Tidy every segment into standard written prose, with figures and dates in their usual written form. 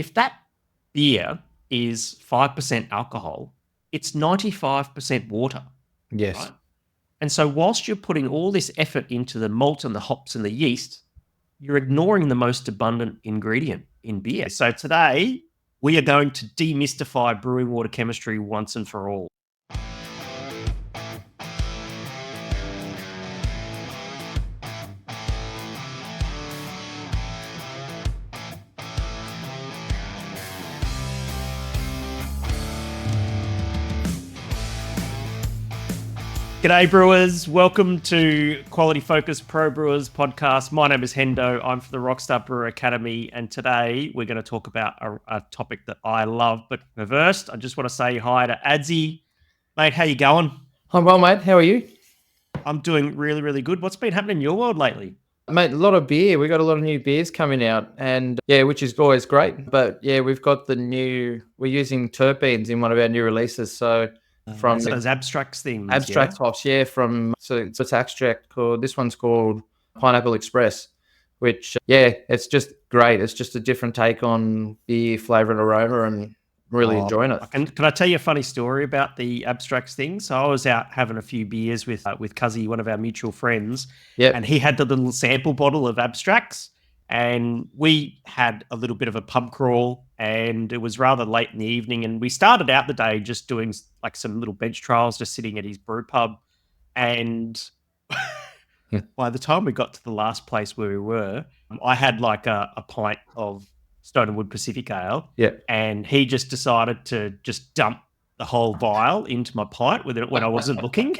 if that beer is 5% alcohol, it's 95% water, Yes. right? And so whilst you're putting all this effort into the malt and the hops and the yeast, you're ignoring the most abundant ingredient in beer. So today, we are going to demystify brewing water chemistry once and for all. G'day brewers, welcome to Quality Focus Pro Brewers podcast. My name is Hendo, I'm for the Rockstar Brewer Academy, and today we're going to talk about a topic that I love. But first, I just want to say hi to Adzi. Mate, how you going? I'm well, mate. How are you? I'm doing really, really good. What's been happening in your world lately? Mate, a lot of beer. We got a lot of new beers coming out, and which is always great. But we've got we're using terpenes in one of our new releases. So from those abstracts things. abstract hops, so it's extract called, this one's called Pineapple Express, which it's just great. It's just a different take on beer flavor and aroma, and really enjoying it. Can I tell you a funny story about the abstracts thing? So I was out having a few beers with Cuzzy, one of our mutual friends, and he had the little sample bottle of abstracts, and we had a little bit of a pub crawl, and it was rather late in the evening, and we started out the day just doing like some little bench trials, just sitting at his brew pub, and by the time we got to the last place where we were, I had like a pint of Stone and Wood Pacific Ale, and he just decided to just dump the whole vial into my pint with it when I wasn't looking.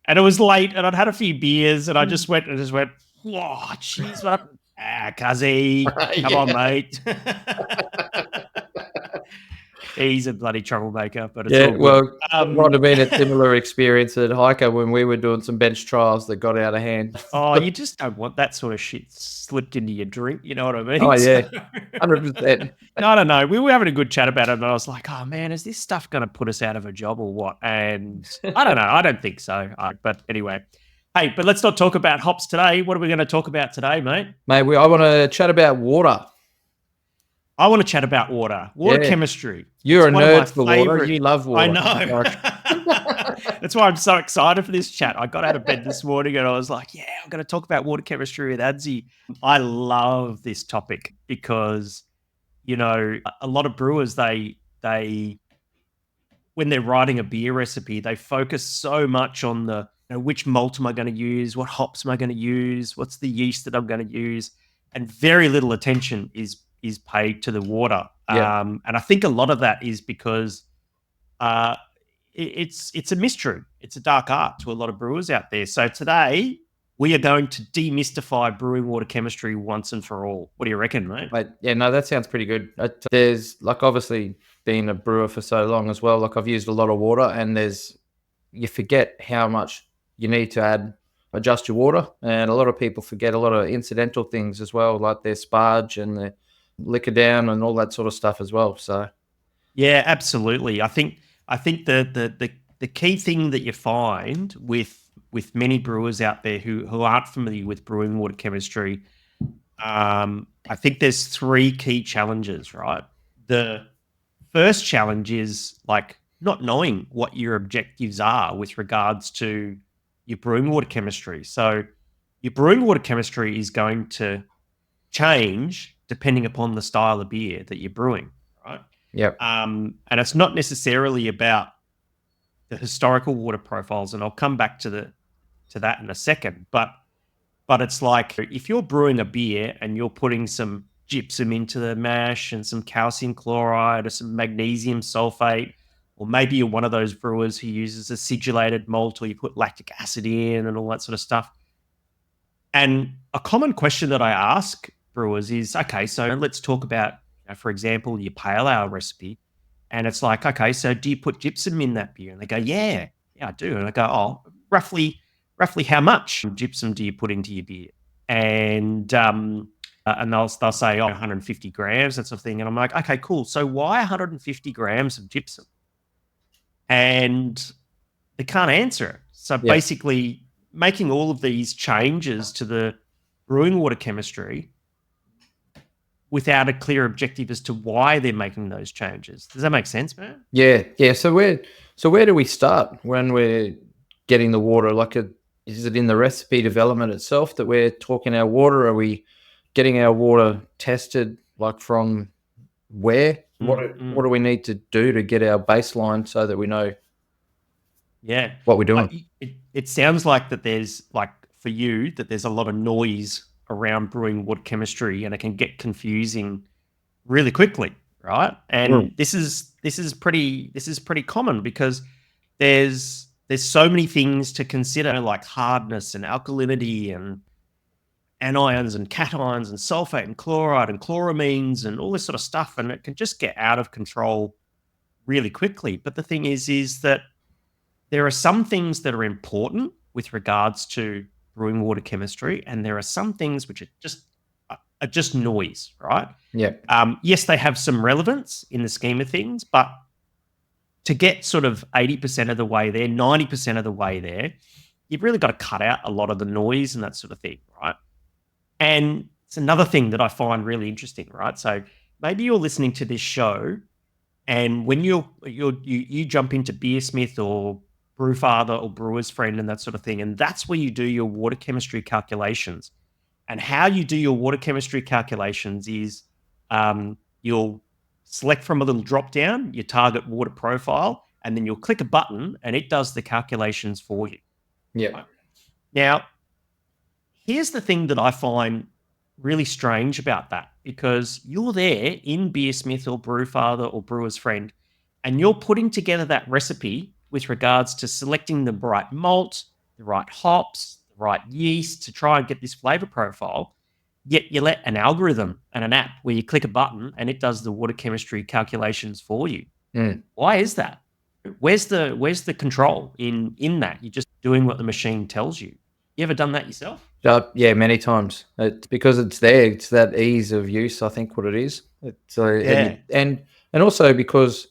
And it was late, and I'd had a few beers, and I just went, oh, jeez, what? Cuzzy, come on, mate. He's a bloody troublemaker, but it's all good. Well, might have been a similar experience at Hiker when we were doing some bench trials that got out of hand. Oh, you just don't want that sort of shit slipped into your drink, you know what I mean? Oh, yeah, 100%. I don't know. We were having a good chat about it, and I was like, oh, man, is this stuff going to put us out of a job or what? And I don't know. I don't think so. But anyway. Hey, but let's not talk about hops today. What are we going to talk about today, mate? Mate, I want to chat about water. I want to chat about water chemistry. You're a nerd for water. You love water. I know. That's why I'm so excited for this chat. I got out of bed this morning and I was like, I'm going to talk about water chemistry with Adzi. I love this topic because, you know, a lot of brewers, they when they're writing a beer recipe, they focus so much on the, which malt am I going to use? What hops am I going to use? What's the yeast that I'm going to use? And very little attention is paid to the water. And I think a lot of that is because it's a mystery. It's a dark art to a lot of brewers out there. So today we are going to demystify brewing water chemistry once and for all. What do you reckon, mate? That sounds pretty good. There's obviously been a brewer for so long as well. I've used a lot of water, and you forget how much you need to adjust your water. And a lot of people forget a lot of incidental things as well, like their sparge and their liquor down and all that sort of stuff as well. So yeah, absolutely. I think the key thing that you find with many brewers out there who aren't familiar with brewing water chemistry, I think there's three key challenges, right? The first challenge is like not knowing what your objectives are with regards to your brewing water chemistry. So your brewing water chemistry is going to change depending upon the style of beer that you're brewing, right? Yep. And it's not necessarily about the historical water profiles, and I'll come back to that in a second. But it's like if you're brewing a beer and you're putting some gypsum into the mash and some calcium chloride or some magnesium sulfate, or maybe you're one of those brewers who uses acidulated malt, or you put lactic acid in and all that sort of stuff. And a common question that I ask brewers is, okay, so let's talk about, for example, your pale ale recipe. And it's like, okay, so do you put gypsum in that beer? And they go, yeah, I do. And I go, oh, roughly how much gypsum do you put into your beer? And they'll say, 150 grams, that sort of thing. And I'm like, okay, cool. So why 150 grams of gypsum? And they can't answer it. So basically making all of these changes to the brewing water chemistry without a clear objective as to why they're making those changes. Does that make sense, man? Yeah. So where do we start when we're getting the water? Is it in the recipe development itself that we're talking our water? Are we getting our water tested from where? What do we need to do to get our baseline so that we know Yeah. what we're doing? It sounds like that there's for you that there's a lot of noise around brewing water chemistry, and it can get confusing really quickly, right? And this is pretty common because there's so many things to consider, like hardness and alkalinity and anions and cations and sulfate and chloride and chloramines and all this sort of stuff, and it can just get out of control really quickly. But the thing is that there are some things that are important with regards to brewing water chemistry, and there are some things which are just noise, right? Yeah. Yes, they have some relevance in the scheme of things, but to get sort of 80% of the way there, 90% of the way there, you've really got to cut out a lot of the noise and that sort of thing, right? And it's another thing that I find really interesting, right? So maybe you're listening to this show, and when you jump into Beersmith or Brewfather or Brewer's Friend and that sort of thing, and that's where you do your water chemistry calculations. And how you do your water chemistry calculations is you'll select from a little drop down your target water profile, and then you'll click a button and it does the calculations for you. Yeah. Right? Now, here's the thing that I find really strange about that, because you're there in Beersmith or Brewfather or Brewer's Friend, and you're putting together that recipe with regards to selecting the right malt, the right hops, the right yeast to try and get this flavor profile. Yet you let an algorithm and an app where you click a button and it does the water chemistry calculations for you. Why is that? Where's the control in that? You're just doing what the machine tells you. You ever done that yourself? Yeah, many times. It's because it's there. It's that ease of use, I think, what it is. And also because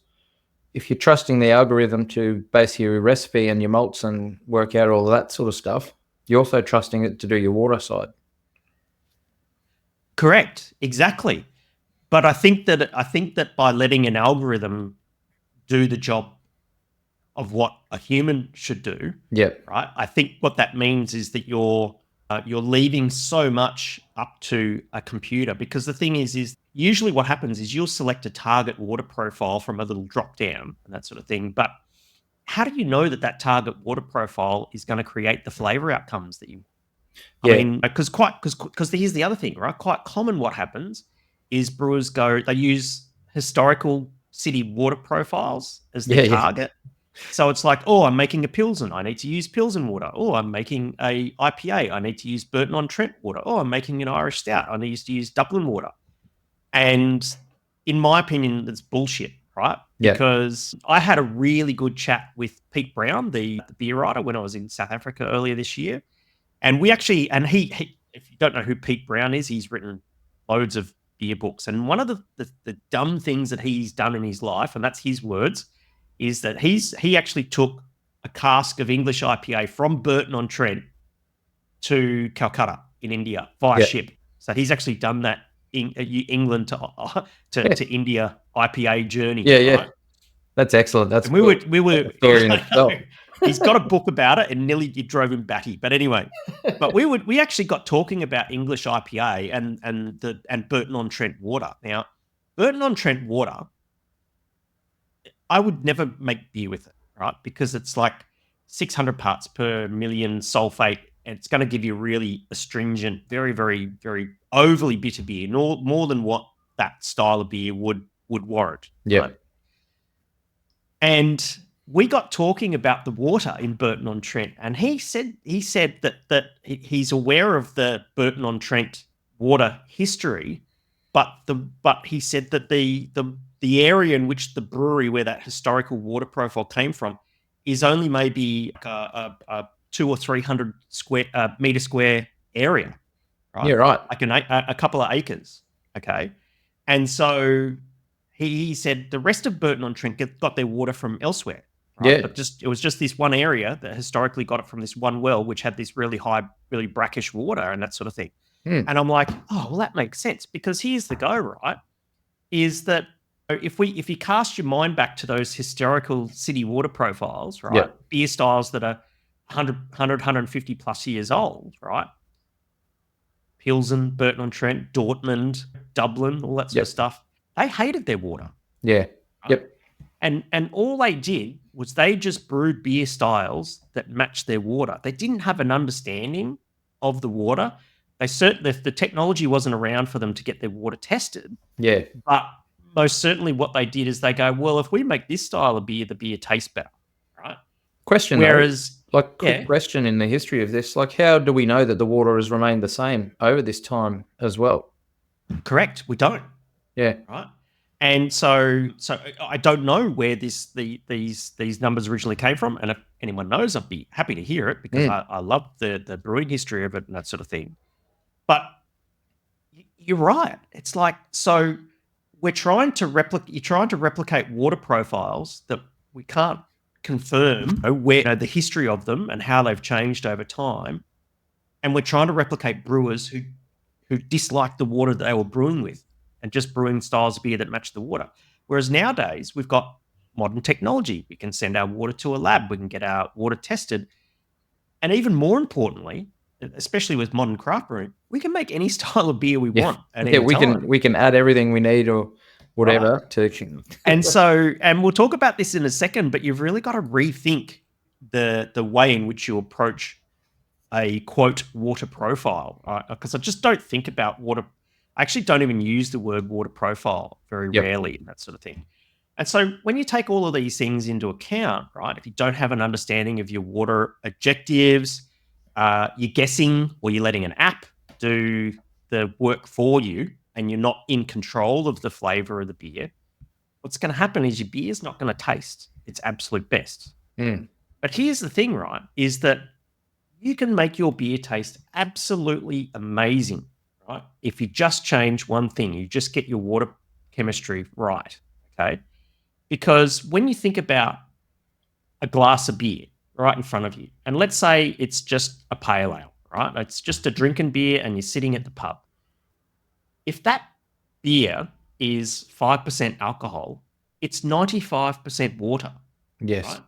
if you're trusting the algorithm to base your recipe and your malts and work out all that sort of stuff, you're also trusting it to do your water side. Correct. Exactly. But I think that by letting an algorithm do the job of what a human should do, right? I think what that means is that you're leaving so much up to a computer, because the thing is usually what happens is you'll select a target water profile from a little drop down and that sort of thing. But how do you know that target water profile is going to create the flavor outcomes that you? I mean, because here's the other thing, right? Quite common what happens is brewers they use historical city water profiles as their target. So it's like, oh, I'm making a Pilsen, I need to use Pilsen water. Oh, I'm making a IPA, I need to use Burton on Trent water. Oh, I'm making an Irish Stout, I need to use Dublin water. And in my opinion, that's bullshit, right? Because I had a really good chat with Pete Brown, the beer writer, when I was in South Africa earlier this year. And we actually, and he if you don't know who Pete Brown is, he's written loads of beer books. And one of the dumb things that he's done in his life, and that's his words, is that he actually took a cask of English IPA from Burton on Trent to Calcutta in India via ship. So he's actually done that in England to India IPA journey. Right? That's excellent. That's and we were story in itself. He's got a book about it, and nearly it drove him batty. But anyway, we actually got talking about English IPA and Burton on Trent water. Now, Burton on Trent water, I would never make beer with it, right? Because it's like 600 parts per million sulfate, and it's going to give you really astringent, very, very, very overly bitter beer, more than what that style of beer would warrant. Yeah. Right? And we got talking about the water in Burton on Trent, and he said that he's aware of the Burton on Trent water history, but he said that the area in which the brewery where that historical water profile came from is only maybe like a 200 or 300 meter square area, right? Yeah, right. Like a couple of acres, okay? And so he said the rest of Burton on Trent got their water from elsewhere, right? But it was just this one area that historically got it from this one well, which had this really high, really brackish water and that sort of thing. And I'm like, oh, well, that makes sense, because here's the go, right? Is that if you cast your mind back to those historical city water profiles, right? Yep. Beer styles that are 150 plus years old, right? Pilsen, Burton on Trent, Dortmund, Dublin, all that sort of stuff. They hated their water. Yeah. Right? Yep. And all they did was they just brewed beer styles that matched their water. They didn't have an understanding of the water. The technology wasn't around for them to get their water tested. Yeah. But most certainly what they did is they go, well, if we make this style of beer, the beer tastes better, right? Question Whereas, though, like, quick question in the history of this, like, how do we know that the water has remained the same over this time as well? Correct, we don't. Yeah. Right. And so I don't know where these numbers originally came from, and if anyone knows, I'd be happy to hear it, because I love the brewing history of it and that sort of thing. But you're right. It's like, so you're trying to replicate water profiles that we can't confirm where the history of them and how they've changed over time, and we're trying to replicate brewers who dislike the water that they were brewing with, and just brewing styles of beer that match the water. Whereas nowadays, we've got modern technology. We can send our water to a lab. We can get our water tested. And even more importantly, especially with modern craft brewing, we can make any style of beer we want at any time. We can add everything we need or whatever to. And we'll talk about this in a second, but you've really got to rethink the way in which you approach a quote water profile, right? Because I just don't think about water. I actually don't even use the word water profile very rarely and that sort of thing. And so when you take all of these things into account, right, if you don't have an understanding of your water objectives, you're guessing, or you're letting an app do the work for you, and you're not in control of the flavor of the beer, what's going to happen is your beer is not going to taste its absolute best. But here's the thing, right, is that you can make your beer taste absolutely amazing, right? If you just change one thing, you just get your water chemistry right, okay? Because when you think about a glass of beer right in front of you, and let's say it's just a pale ale, right? It's just a drinking beer and you're sitting at the pub. If that beer is 5% alcohol, it's 95% water. Yes. Right?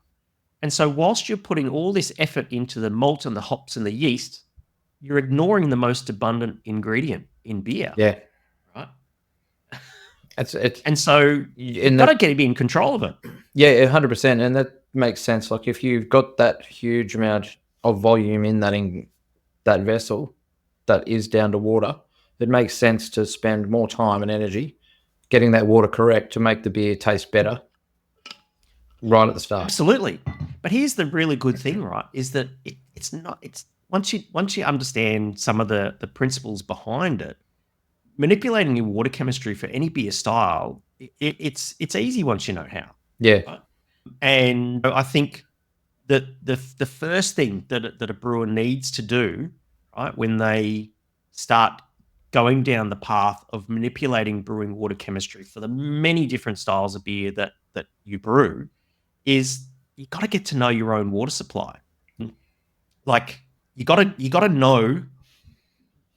And so whilst you're putting all this effort into the malt and the hops and the yeast, you're ignoring the most abundant ingredient in beer. Yeah. Right. And so you've got to get in control of it. Yeah, 100%. And that makes sense. Like, if you've got that huge amount of volume in that vessel that is down to water, it makes sense to spend more time and energy getting that water correct to make the beer taste better right at the start. Absolutely. But here's the really good thing, right, is that it's once you understand some of the principles behind it, manipulating your water chemistry for any beer style, it's easy once you know how. Yeah. Right? And I think that the first thing that a brewer needs to do, right, when they start going down the path of manipulating brewing water chemistry for the many different styles of beer that you brew, is you got to get to know your own water supply. Like, you got to know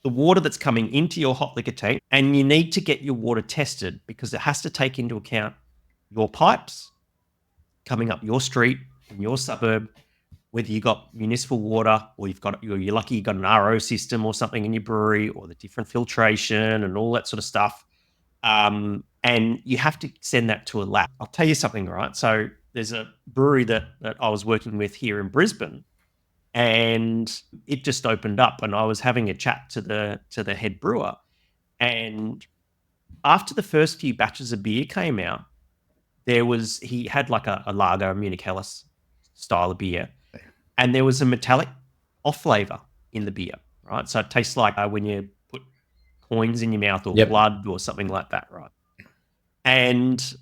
the water that's coming into your hot liquor tank, and you need to get your water tested, because it has to take into account your pipes coming up your street in your suburb, whether you got municipal water, or you're lucky you got an RO system or something in your brewery, or the different filtration and all that sort of stuff. And you have to send that to a lab. I'll tell you something, right? So there's a brewery that I was working with here in Brisbane, and it just opened up, and I was having a chat to the head brewer, and after the first few batches of beer came out, he had like a lager, a Munich Helles style of beer, and there was a metallic off flavor in the beer, right? So it tastes like when you put coins in your mouth, or blood or something like that, right? And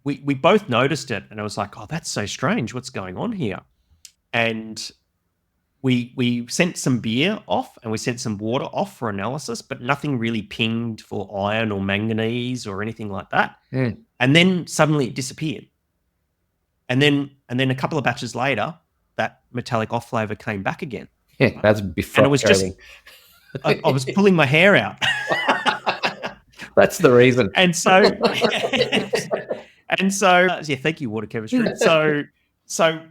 we both noticed it, and I was like, oh, that's so strange. What's going on here? And we sent some beer off, and we sent some water off for analysis, but nothing really pinged for iron or manganese or anything like that. And then suddenly it disappeared. And then a couple of batches later, that metallic off flavor came back again. Yeah, that's frustrating. And it was just, I was pulling my hair out. That's the reason. And so, yeah, thank you, water chemistry. So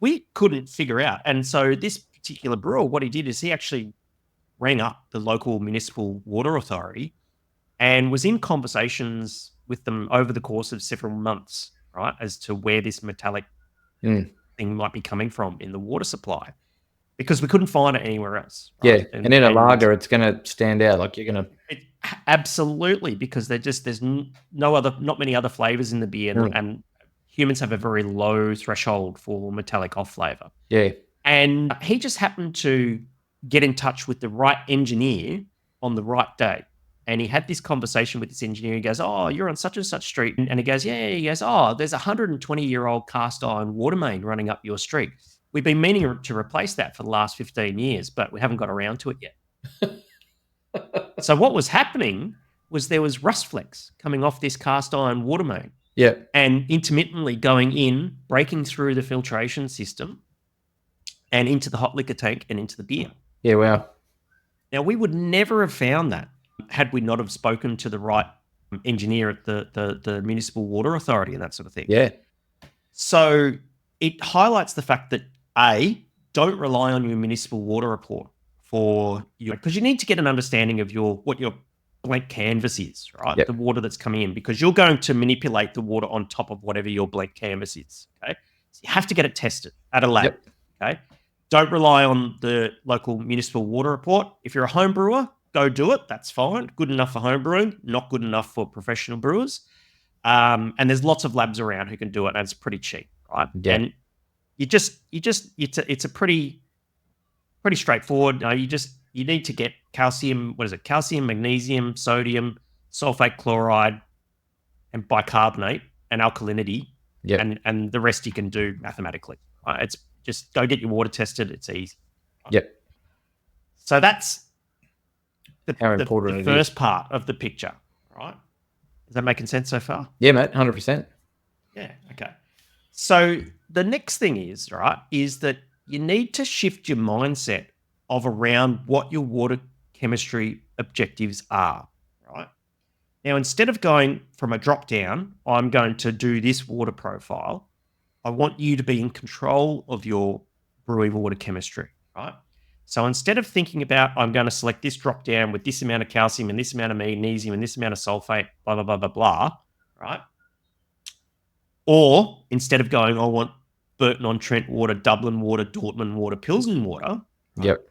we couldn't figure out. And so this particular brewer, what he did is he actually rang up the local municipal water authority and was in conversations with them over the course of several months, right, as to where this metallic thing might be coming from in the water supply, because we couldn't find it anywhere else. Right? Yeah, and in a lager, it's going to stand out. Like you're going to absolutely, because there's not many other flavors in the beer, and humans have a very low threshold for metallic off flavor. Yeah, and he just happened to get in touch with the right engineer on the right day. And he had this conversation with this engineer. He goes, "Oh, you're on such and such street." And he goes, "Yeah." He goes, "Oh, there's a 120-year-old cast iron water main running up your street. We've been meaning to replace that for the last 15 years, but we haven't got around to it yet." So what was happening was there was rust flecks coming off this cast iron water main. Yeah. And intermittently going in, breaking through the filtration system and into the hot liquor tank and into the beer. Yeah, wow. Now, we would never have found that had we not have spoken to the right engineer at the municipal water authority and that sort of thing. Yeah. So it highlights the fact that, A, don't rely on your municipal water report because you need to get an understanding of what your blank canvas is, right? Yep. The water that's coming in, because you're going to manipulate the water on top of whatever your blank canvas is, okay? So you have to get it tested at a lab, okay? Don't rely on the local municipal water report. If you're a home brewer, go do it. That's fine. Good enough for home brewing, not good enough for professional brewers. And there's lots of labs around who can do it, and it's pretty cheap, right? Yeah. And it's a pretty straightforward. You need to get calcium, calcium, magnesium, sodium, sulfate, chloride, and bicarbonate and alkalinity. Yep. And the rest you can do mathematically. Right? It's just go get your water tested. It's easy. Right? Yep. So that's the important first part of the picture, right? Is that making sense so far? Yeah, mate, 100%. Yeah, okay. So the next thing is that you need to shift your mindset of around what your water chemistry objectives are, right? Now, instead of going from a drop down, I'm going to do this water profile, I want you to be in control of your brewing water chemistry, right? So instead of thinking about, I'm going to select this drop down with this amount of calcium and this amount of magnesium and this amount of sulfate, blah, blah, blah, blah, blah, right? Or instead of going, I want Burton on Trent water, Dublin water, Dortmund water, Pilsen water. Right? Yep.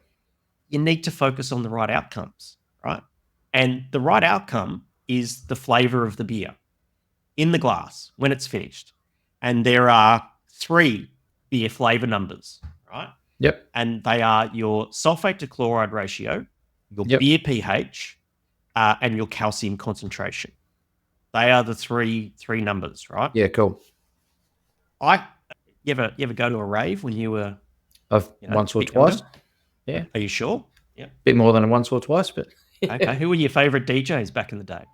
You need to focus on the right outcomes, right? And the right outcome is the flavor of the beer in the glass when it's finished. And there are 3 beer flavor numbers, right? Yep. And they are your sulfate to chloride ratio, your beer pH, and your calcium concentration. They are the three numbers, right? Yeah, cool. You ever go to a rave when you were once or twice? Younger? Yeah. Are you sure? Yeah. Bit more than once or twice, but okay. Who were your favorite DJs back in the day?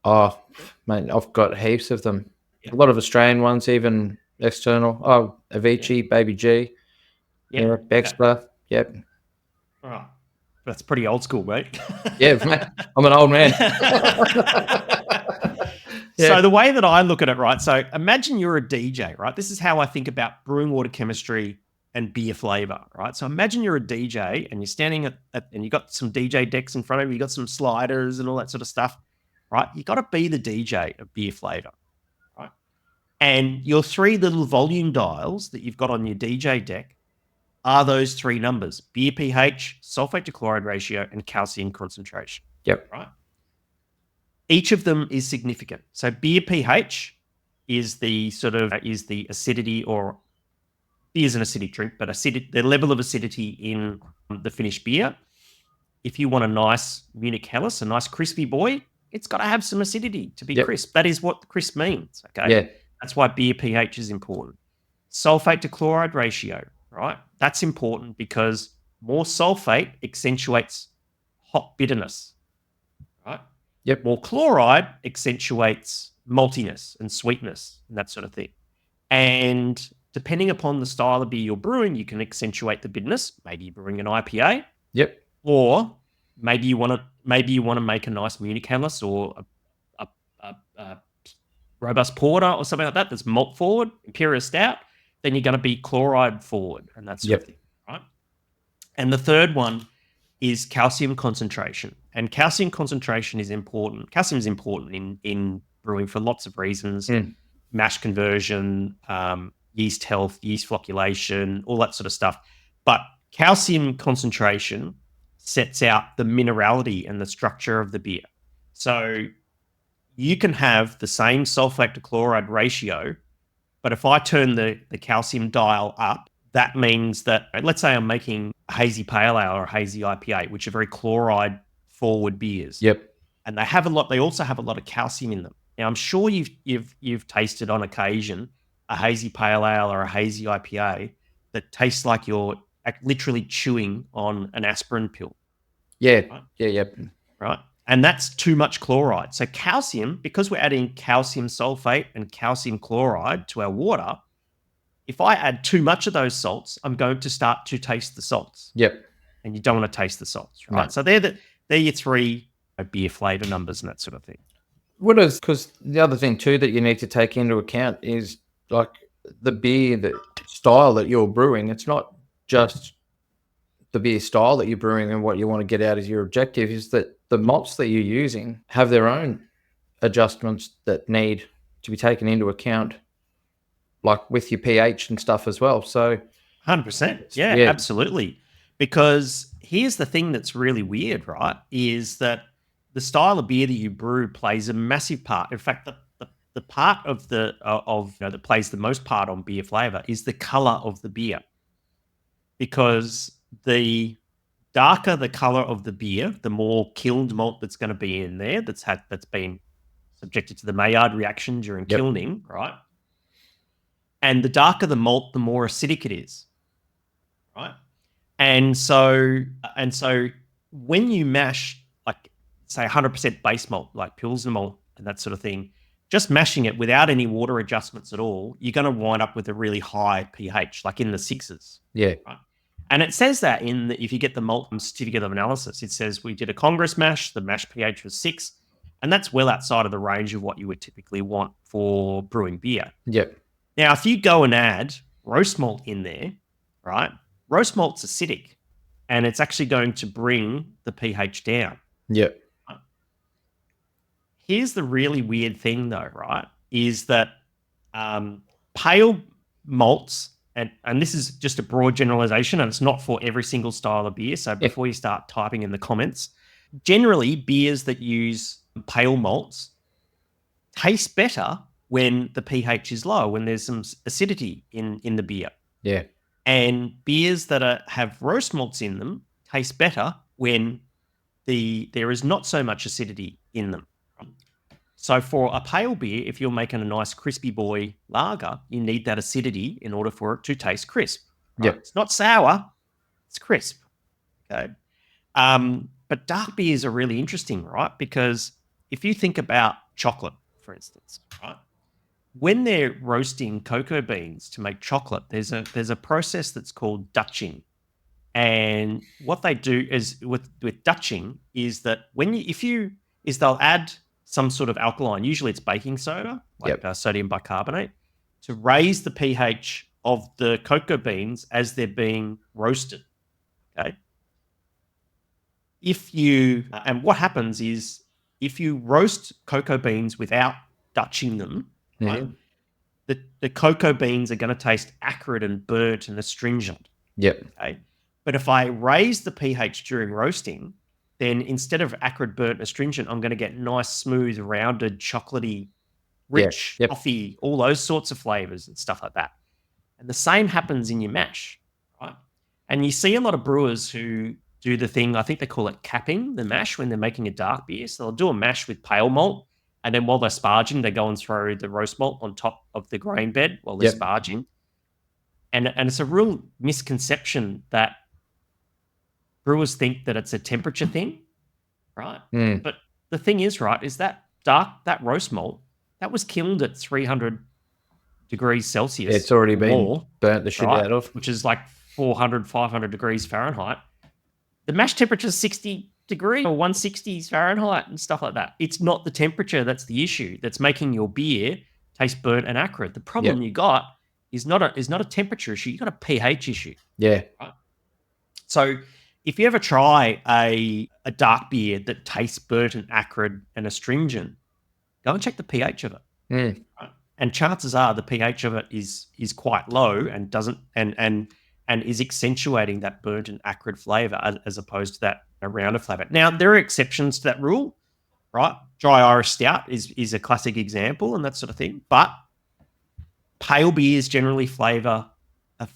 Oh, mate, I've got heaps of them. Yep. A lot of Australian ones, even external. Oh, Avicii, Baby G, Eric Bexler. Yep. All right. That's pretty old school, mate. Yeah, mate, I'm an old man. So the way that I look at it, right? So imagine you're a DJ, right? This is how I think about brewing water chemistry and beer flavor, right? So imagine you're a DJ and you're standing and you got some DJ decks in front of you, you got some sliders and all that sort of stuff, right? You got to be the DJ of beer flavor, right? And your 3 little volume dials that you've got on your DJ deck are those 3 numbers: beer pH, sulfate to chloride ratio, and calcium concentration. Yep. Right. Each of them is significant. So beer pH is the acidity, or beer is an acidic drink, but the level of acidity in the finished beer. If you want a nice Munich Helles, a nice crispy boy, it's got to have some acidity to be crisp. That is what crisp means. Okay. Yeah. That's why beer pH is important. Sulfate to chloride ratio, right? That's important because more sulfate accentuates hot bitterness, right? Yep. More chloride accentuates maltiness and sweetness and that sort of thing. And depending upon the style of beer you're brewing, you can accentuate the bitterness. Maybe you're brewing an IPA. Yep. Or maybe you want to make a nice Munich Helles or a robust porter or something like that that's malt forward, Imperial Stout, then you're going to be chloride forward and that sort of thing, right? And the third one is calcium concentration. And calcium concentration is important. Calcium is important in brewing for lots of reasons. Mash conversion, yeast health, yeast flocculation, all that sort of stuff. But calcium concentration sets out the minerality and the structure of the beer. So you can have the same sulfate to chloride ratio, but if I turn the calcium dial up, that means that, let's say I'm making a hazy pale ale or a hazy IPA, which are very chloride forward beers. And they also have a lot of calcium in them. Now, I'm sure you've tasted on occasion a hazy pale ale or a hazy IPA that tastes like you're literally chewing on an aspirin pill. Right? And that's too much chloride. So calcium, because we're adding calcium sulfate and calcium chloride to our water, if I add too much of those salts, I'm going to start to taste the salts. And you don't want to taste the salts, right? No. So they're your three beer flavor numbers and that sort of thing. Because the other thing too that you need to take into account is like the beer, the style that you're brewing. It's not just the beer style that you're brewing and what you want to get out as your objective, is that the malts that you're using have their own adjustments that need to be taken into account, like with your pH and stuff as well. So 100%. Yeah, absolutely. Because here's the thing that's really weird, right? Is that the style of beer that you brew plays a massive part. In fact, the part of that plays the most part on beer flavor is the color of the beer. Because the darker the color of the beer, the more kilned malt that's going to be in there that's been subjected to the Maillard reaction during kilning, right? And the darker the malt, the more acidic it is, right? And so when you mash, like, say 100% base malt, like Pilsner malt and that sort of thing, just mashing it without any water adjustments at all, you're going to wind up with a really high pH, like in the 6s. Right? And it says that if you get the malt certificate of analysis, it says we did a Congress mash, the mash pH was 6, and that's well outside of the range of what you would typically want for brewing beer. Now, if you go and add roast malt in there, right, roast malt's acidic, and it's actually going to bring the pH down. Here's the really weird thing, though, right, is that pale malts, and this is just a broad generalization, and it's not for every single style of beer, so before you start typing in the comments, generally, beers that use pale malts taste better when the pH is low, when there's some acidity in the beer. And beers that have roast malts in them taste better when there is not so much acidity in them. So for a pale beer, if you're making a nice crispy boy lager, you need that acidity in order for it to taste crisp. Right? It's not sour, it's crisp. Okay. But dark beers are really interesting, right? Because if you think about chocolate, for instance, right? When they're roasting cocoa beans to make chocolate, there's a process that's called Dutching. And what they do is with Dutching is that they'll add some sort of alkaline, usually it's baking soda, like sodium bicarbonate, to raise the pH of the cocoa beans as they're being roasted. Okay. And what happens is if you roast cocoa beans without Dutching them, right, the cocoa beans are going to taste acrid and burnt and astringent. Okay. But if I raise the pH during roasting, then instead of acrid, burnt, astringent, I'm going to get nice, smooth, rounded, chocolatey, rich coffee, all those sorts of flavors and stuff like that. And the same happens in your mash, right? And you see a lot of brewers who do the thing, I think they call it capping the mash when they're making a dark beer. So they'll do a mash with pale malt, and then while they're sparging, they go and throw the roast malt on top of the grain bed while they're sparging. And it's a real misconception that brewers think that it's a temperature thing, right? But the thing is, right, is that roast malt, that was kilned at 300 degrees Celsius. It's already been burnt the shit out of. Which is like 400, 500 degrees Fahrenheit. The mash temperature is 60 degree or 160 Fahrenheit and stuff like that. It's not the temperature that's the issue that's making your beer taste burnt and acrid. The problem you got is not a temperature issue. You got a pH issue. Yeah. Right? So if you ever try a dark beer that tastes burnt and acrid and astringent, go and check the pH of it. Mm. Right? And chances are the pH of it is quite low and doesn't and is accentuating that burnt and acrid flavor as opposed to that rounder flavor. Now there are exceptions to that rule, right? Dry Irish Stout is a classic example and that sort of thing. But pale beers generally favor a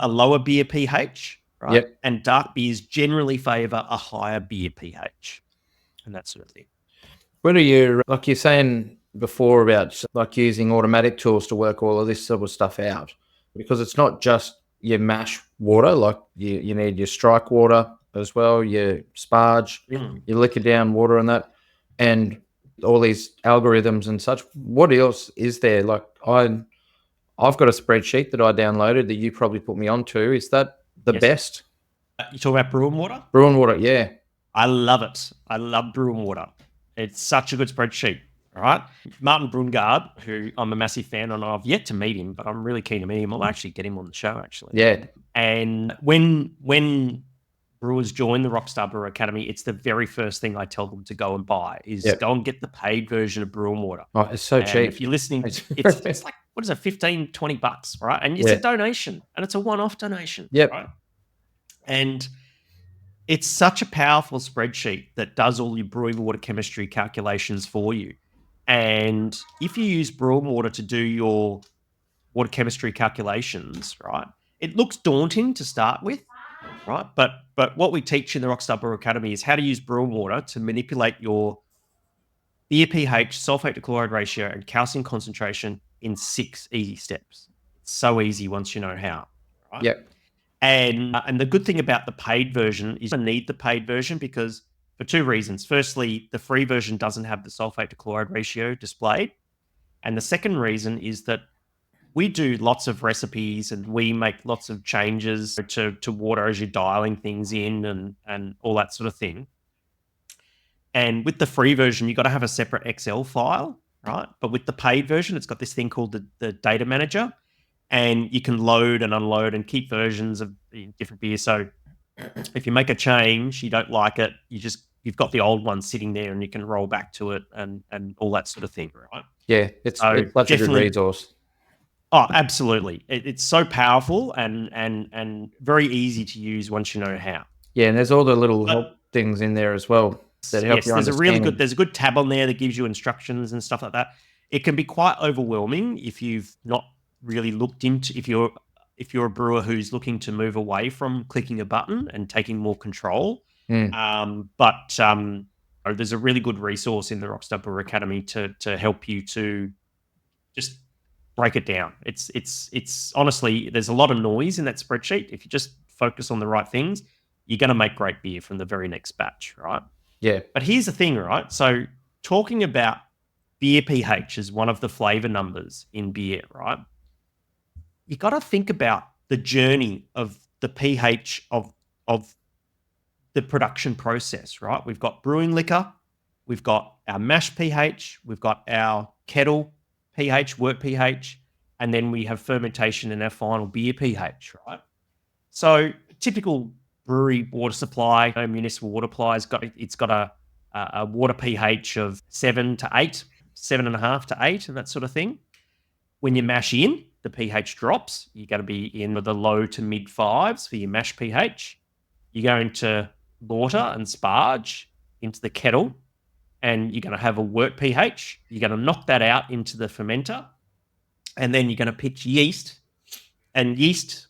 lower beer pH, right? Yep. And dark beers generally favor a higher beer pH and that sort of thing. What are you, like you're saying before about like using automatic tools to work all of this sort of stuff out? Because it's not just your mash water, like you need your strike water as well, your sparge, your liquor down water and that, and all these algorithms and such. What else is there? Like I've got a spreadsheet that I downloaded that you probably put me onto. Is that the best? You talking about Bru'n Water? Bru'n Water, yeah. I love it. I love Bru'n Water. It's such a good spreadsheet. All right. Martin Brungard, who I'm a massive fan of, I've yet to meet him, but I'm really keen to meet him. I'll actually get him on the show, actually. Yeah. And when brewers join the Rockstar Brewer Academy, it's the very first thing I tell them to go and buy is go and get the paid version of Bru'n Water. Oh, it's so cheap. If you're listening, it's like, what is it, $15, $20, right? And it's a donation, and it's a one-off donation. Yep. Right? And it's such a powerful spreadsheet that does all your brewing water chemistry calculations for you. And if you use Bru'n Water to do your water chemistry calculations, right, it looks daunting to start with, right? But what we teach in the Rockstar Brewer Academy is how to use Bru'n Water to manipulate your beer pH, sulfate to chloride ratio, and calcium concentration in 6 easy steps. It's so easy once you know how. Right? Yep. And the good thing about the paid version is you need the paid version because for two reasons. Firstly, the free version doesn't have the sulfate to chloride ratio displayed. And the second reason is that we do lots of recipes and we make lots of changes to water as you're dialing things in and all that sort of thing. And with the free version, you've got to have a separate Excel file, right? But with the paid version, it's got this thing called the data manager. And you can load and unload and keep versions of different beers. So if you make a change, you don't like it, you've got the old one sitting there and you can roll back to it and all that sort of thing, right? Yeah, it's such a good resource. Oh, absolutely. It's so powerful and very easy to use once you know how. Yeah, and there's all the little help things in there as well that help you understand. There's a good tab on there that gives you instructions and stuff like that. It can be quite overwhelming if you've not really looked into if you're a brewer who's looking to move away from clicking a button and taking more control. But there's a really good resource in the Rockstar Brewer Academy to help you to just break it down. It's honestly, there's a lot of noise in that spreadsheet. If you just focus on the right things, you're going to make great beer from the very next batch, right? Yeah. But here's the thing, right? So talking about beer pH as one of the flavor numbers in beer, right? You got to think about the journey of the pH of the production process, right? We've got brewing liquor, we've got our mash pH, we've got our kettle pH, wort pH, and then we have fermentation in our final beer pH, right? So typical brewery water supply, municipal water supply, it's got a water pH of 7 to 8, 7.5 to 8, and that sort of thing. When you mash in, the pH drops. You're going to be in the low to mid 5s for your mash pH. You're going to water and sparge into the kettle, and you're going to have a wort pH. You're going to knock that out into the fermenter, and then you're going to pitch yeast. And yeast,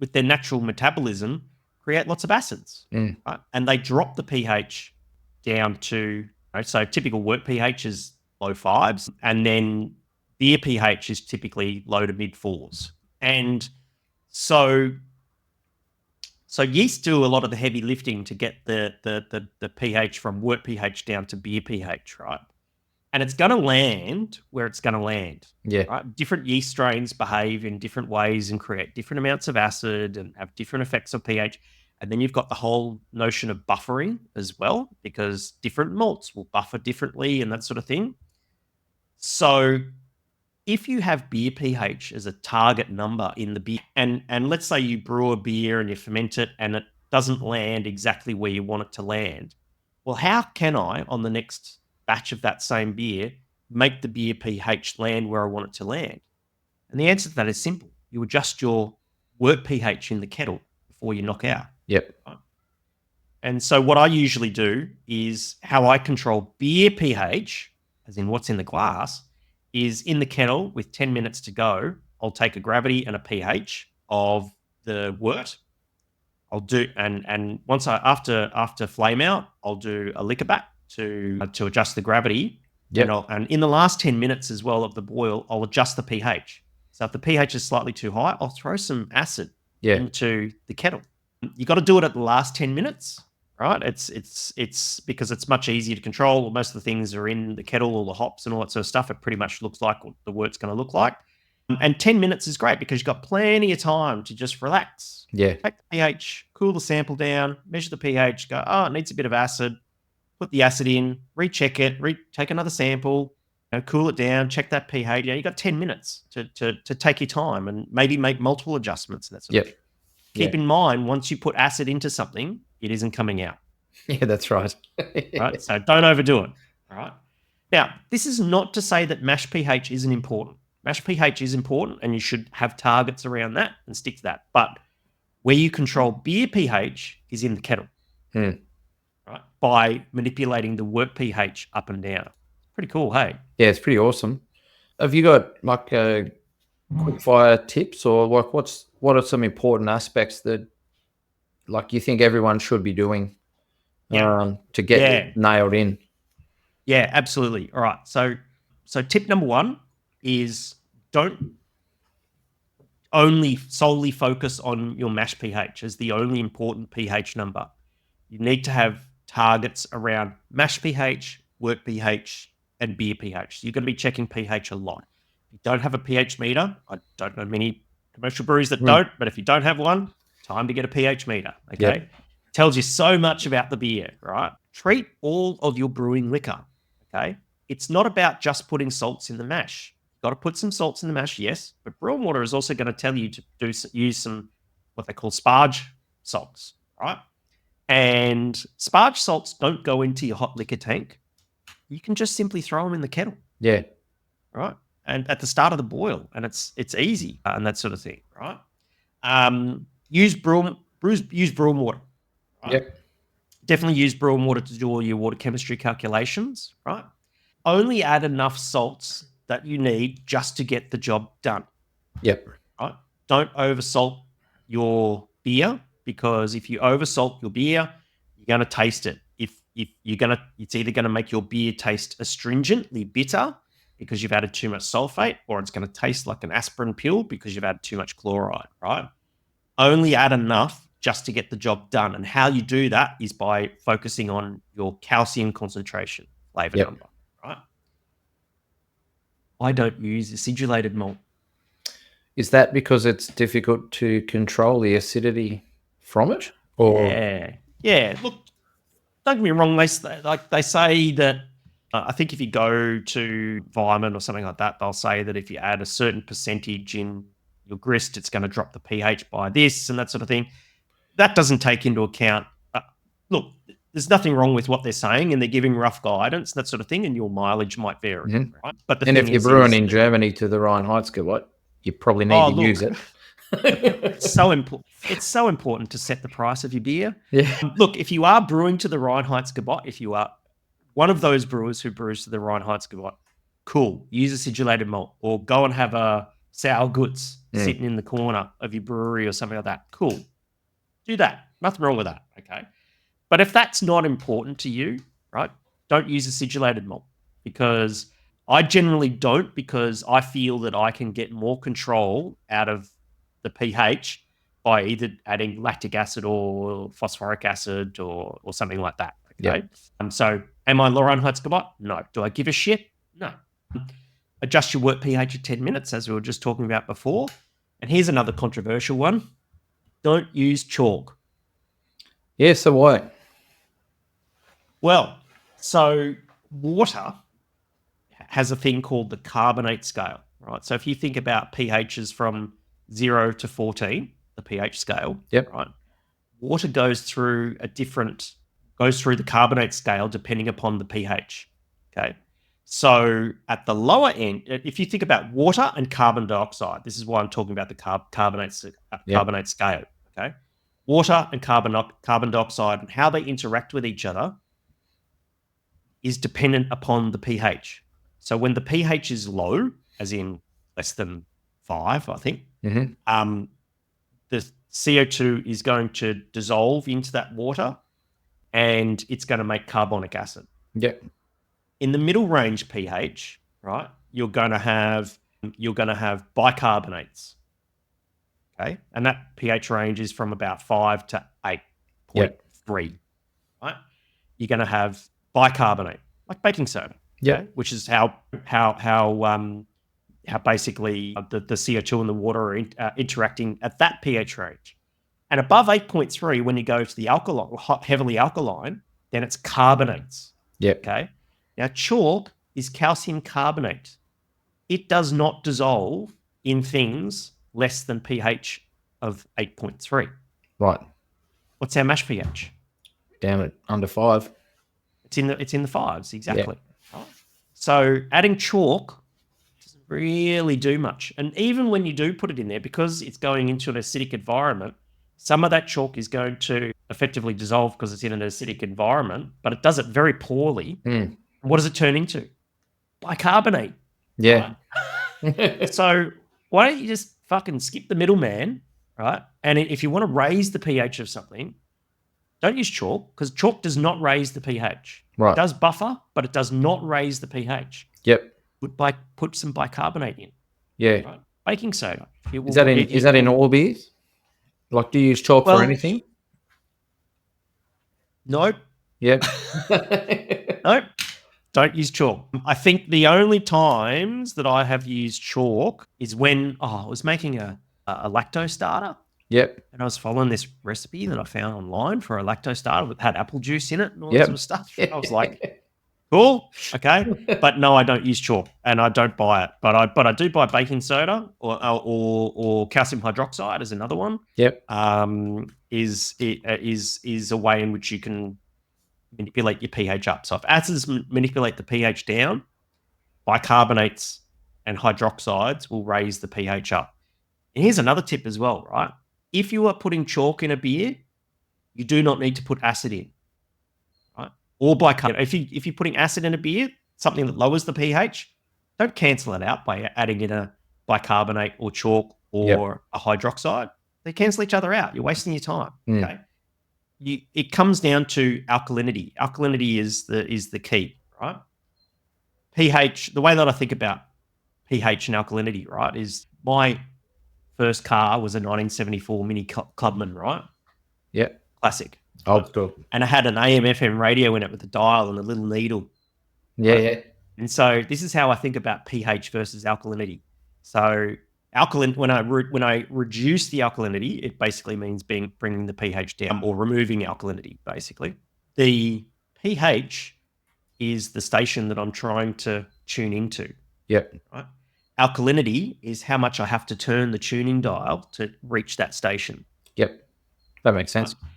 with their natural metabolism, create lots of acids. Right? And they drop the pH down to, so typical wort pH is low 5s, and then beer pH is typically low to mid 4s. And so yeast do a lot of the heavy lifting to get the pH from wort pH down to beer pH, right? And it's going to land where it's going to land. Yeah. Right? Different yeast strains behave in different ways and create different amounts of acid and have different effects on pH. And then you've got the whole notion of buffering as well, because different malts will buffer differently and that sort of thing. So if you have beer pH as a target number in the beer, and let's say you brew a beer and you ferment it and it doesn't land exactly where you want it to land, well, how can I, on the next batch of that same beer, make the beer pH land where I want it to land? And the answer to that is simple. You adjust your work pH in the kettle before you knock out. Yep. Right? And so what I usually do is how I control beer pH, as in what's in the glass, is in the kettle with 10 minutes to go, I'll take a gravity and a pH of the wort. I'll do, and once after flame out, I'll do a liquor back to adjust the gravity. Yep. And in the last 10 minutes as well of the boil, I'll adjust the pH. So if the pH is slightly too high, I'll throw some acid into the kettle. You got to do it at the last 10 minutes, right? It's because it's much easier to control. Most of the things are in the kettle, all the hops and all that sort of stuff. It pretty much looks like what the wort's going to look like. And 10 minutes is great because you've got plenty of time to just relax. Yeah. Take the pH, cool the sample down, measure the pH, go, oh, it needs a bit of acid. Put the acid in, recheck it, take another sample, cool it down, check that pH. You got 10 minutes to take your time and maybe make multiple adjustments. And that sort of thing. Keep in mind, once you put acid into something, it isn't coming out. Yeah, that's right. Right? So don't overdo it. All right. Now, this is not to say that mash pH isn't important. Mash pH is important and you should have targets around that and stick to that. But where you control beer pH is in the kettle. Right? By manipulating the work pH up and down. Pretty cool, hey? Yeah, it's pretty awesome. Have you got like quickfire tips or like what are some important aspects that like you think everyone should be doing to get nailed in? Yeah, absolutely. All right. So tip number one is don't solely focus on your mash pH as the only important pH number. You need to have targets around mash pH, work pH, and beer pH. So you're going to be checking pH a lot. If you don't have a pH meter, I don't know many commercial breweries that don't, but if you don't have one, time to get a pH meter, okay? Yep. Tells you so much about the beer, right? Treat all of your brewing liquor, okay? It's not about just putting salts in the mash. You've got to put some salts in the mash, yes, but Bru'n Water is also going to tell you to use some what they call sparge salts, right? And sparge salts don't go into your hot liquor tank. You can just simply throw them in the kettle. Yeah. Right. And at the start of the boil, and it's easy and that sort of thing, right? Use Bru'n Water. Right? Yep. Definitely use Bru'n Water to do all your water chemistry calculations, right? Only add enough salts that you need just to get the job done. Yep. Right? Don't oversalt your beer because if you oversalt your beer, you're going to taste it. It's either going to make your beer taste astringently bitter because you've added too much sulfate, or it's going to taste like an aspirin pill because you've added too much chloride, right? Only add enough just to get the job done. And how you do that is by focusing on your calcium concentration, flavor number, right? I don't use acidulated malt. Is that because it's difficult to control the acidity from it? Or yeah. Look, don't get me wrong. They say that I think if you go to Environment or something like that, they'll say that if you add a certain percentage in your grist, it's going to drop the pH by this and that sort of thing. That doesn't take into account. Look, there's nothing wrong with what they're saying, and they're giving rough guidance, that sort of thing, and your mileage might vary. Right? But if you're brewing in Germany to the Reinheitsgebot, you probably need to use it. It's so important. It's so important to set the price of your beer. Yeah. Look, if you are brewing to the Reinheitsgebot, if you are one of those brewers who brews to the Reinheitsgebot, cool. Use acidulated malt, or go and have a sour goods sitting in the corner of your brewery or something like that. Cool. Do that. Nothing wrong with that. Okay. But if that's not important to you, right, don't use acidulated malt, because I generally don't, because I feel that I can get more control out of the pH by either adding lactic acid or phosphoric acid or something like that. Okay. Yep. So am I Reinheitsgebot? No. Do I give a shit? No. Adjust your work pH at 10 minutes, as we were just talking about before. And here's another controversial one. Don't use chalk. Yeah, so why? Well, so water has a thing called the carbonate scale, right? So if you think about pHs from 0 to 14, the pH scale, Yep. right? Water goes through the carbonate scale depending upon the pH. Okay. So at the lower end, if you think about water and carbon dioxide, this is why I'm talking about the carbonate scale. Okay. Water and carbon dioxide and how they interact with each other is dependent upon the pH. So when the pH is low, as in less than 5, I think, Mm-hmm. the CO2 is going to dissolve into that water and it's going to make carbonic acid. Yep. In the middle range pH, right, you're going to have bicarbonates. Okay. And that pH range is from about 5 to 8.3. Yep. Right? You're going to have bicarbonate, like baking soda. Yep. Okay? Which is how basically the CO2 and the water are interacting at that pH range. And above 8.3, when you go to the heavily alkaline, then it's carbonates. Yep. Okay. Now, chalk is calcium carbonate. It does not dissolve in things less than pH of 8.3. Right. What's our mash pH? Down at under 5. It's in the 5s, exactly. Yeah. Right. So adding chalk doesn't really do much. And even when you do put it in there, because it's going into an acidic environment, some of that chalk is going to effectively dissolve because it's in an acidic environment, but it does it very poorly. Mm. What does it turn into? Bicarbonate. Yeah. Right? So why don't you just fucking skip the middleman, right? And if you want to raise the pH of something, don't use chalk because chalk does not raise the pH. Right. It does buffer, but it does not raise the pH. Yep. Put some bicarbonate in. Yeah. Right? Baking soda. Is that in all beers? Like, do you use chalk for anything? Nope. Yep. Nope. Don't use chalk. I think the only times that I have used chalk is when I was making a lactose starter. Yep. And I was following this recipe that I found online for a lactose starter that had apple juice in it and all that sort of stuff. And I was like, cool, okay. But no, I don't use chalk and I don't buy it. But I do buy baking soda or calcium hydroxide is another one. Yep. Is a way in which you can manipulate your pH up. So if acids manipulate the pH down, bicarbonates and hydroxides will raise the pH up. And here's another tip as well, right? If you are putting chalk in a beer, you do not need to put acid in, right? Or bicarbonate. If you're putting acid in a beer, something that lowers the pH, don't cancel it out by adding in a bicarbonate or chalk or a hydroxide. They cancel each other out. You're wasting your time. Okay. It comes down to alkalinity. Alkalinity is the key, right? pH, the way that I think about pH and alkalinity, right, is my first car was a 1974 Mini Clubman, right? Yep. Classic. Old school. And I had an AM/FM radio in it with a dial and a little needle. Yeah, yeah. And so this is how I think about pH versus alkalinity. So when I reduce the alkalinity, it basically means bringing the pH down or removing alkalinity, basically. The pH is the station that I'm trying to tune into. Yep. Right? Alkalinity is how much I have to turn the tuning dial to reach that station. Yep. That makes sense. Right?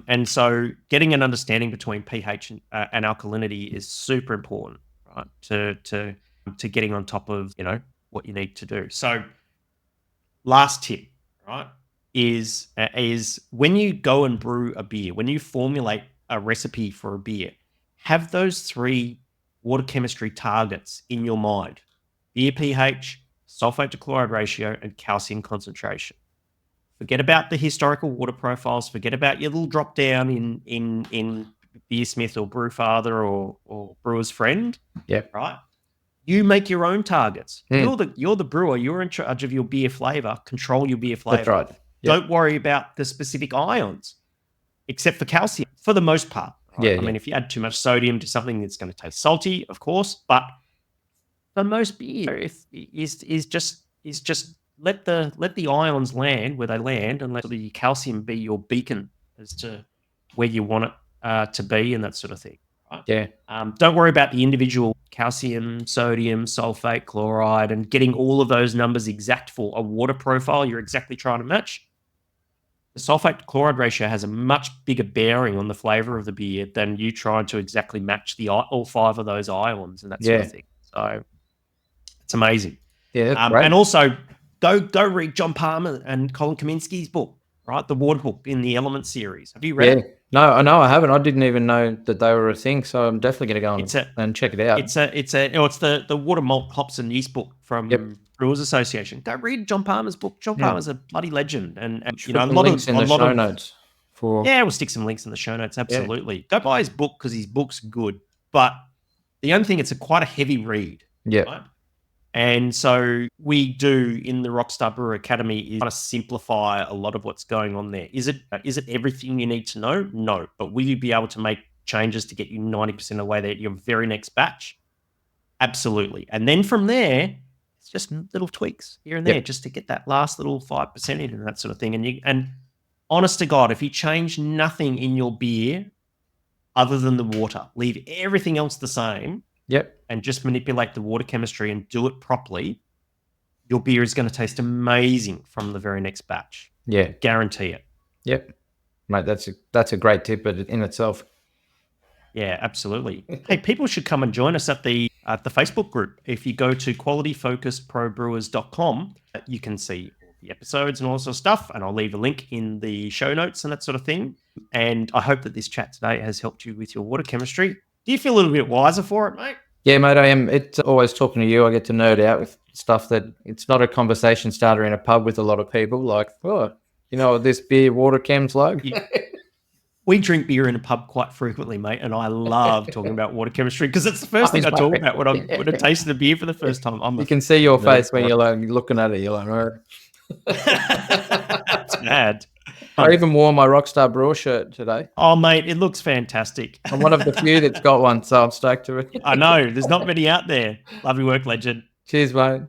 And so getting an understanding between pH and alkalinity is super important, right? To getting on top of, what you need to do. So last tip, right, is when you go and brew a beer, when you formulate a recipe for a beer, have those 3 water chemistry targets in your mind: beer pH, sulfate to chloride ratio, and calcium concentration. Forget about the historical water profiles. Forget about your little drop down in Beersmith or Brewfather or Brewer's Friend. Yep. Right. You make your own targets. You're the brewer. You're in charge of your beer flavor. Control your beer flavor. That's right. Yep. Don't worry about the specific ions, except for calcium, for the most part. Right? Yeah. I mean, if you add too much sodium to something, it's going to taste salty, of course. But for most beer, is just let the ions land where they land, and let the calcium be your beacon as to where you want it to be and that sort of thing. Right? Yeah. Don't worry about the individual calcium, sodium, sulfate, chloride, and getting all of those numbers exact for a water profile you're exactly trying to match. The sulfate to chloride ratio has a much bigger bearing on the flavor of the beer than you trying to exactly match all 5 of those ions and that sort of thing. So it's amazing. Yeah, that's great. And also, go read John Palmer and Colin Kaminsky's book, right? The Water Book in the Element series. Have you read it? No, I haven't. I didn't even know that they were a thing, so I'm definitely going to go and check it out. It's the water, malt, hops, and yeast book from Brewers Association. Go read John Palmer's book. John Palmer's a bloody legend, and you know, a lot links in the show notes. We'll stick some links in the show notes. Absolutely, go buy his book because his book's good. But the only thing, it's quite a heavy read. Yeah. Right? And so we do in the Rockstar Brewer Academy is kind of simplify a lot of what's going on there. Is it everything you need to know? No. But will you be able to make changes to get you 90% of the way there at your very next batch? Absolutely. And then from there, it's just little tweaks here and there just to get that last little 5% in and that sort of thing. And honest to God, if you change nothing in your beer other than the water, leave everything else the same, and just manipulate the water chemistry and do it properly, your beer is going to taste amazing from the very next batch. Yeah. Guarantee it. Yep. Mate, that's a great tip in itself. Yeah, absolutely. Hey, people should come and join us at the Facebook group. If you go to qualityfocusedprobrewers.com, you can see the episodes and all sorts of stuff, and I'll leave a link in the show notes and that sort of thing. And I hope that this chat today has helped you with your water chemistry. Do you feel a little bit wiser for it, mate? Yeah, mate, I am. It's always talking to you. I get to nerd out with stuff that it's not a conversation starter in a pub with a lot of people. Like, oh, you know what this beer water chem's like? We drink beer in a pub quite frequently, mate, and I love talking about water chemistry because it's the first thing I talk about when I taste the beer for the first time. You can see your face when you're like looking at it. You're like, oh. It's mad. I even wore my Rockstar Brewer shirt today. Oh, mate, it looks fantastic. I'm one of the few that's got one, so I'm stoked to it. I know. There's not many out there. Love your work, legend. Cheers, mate.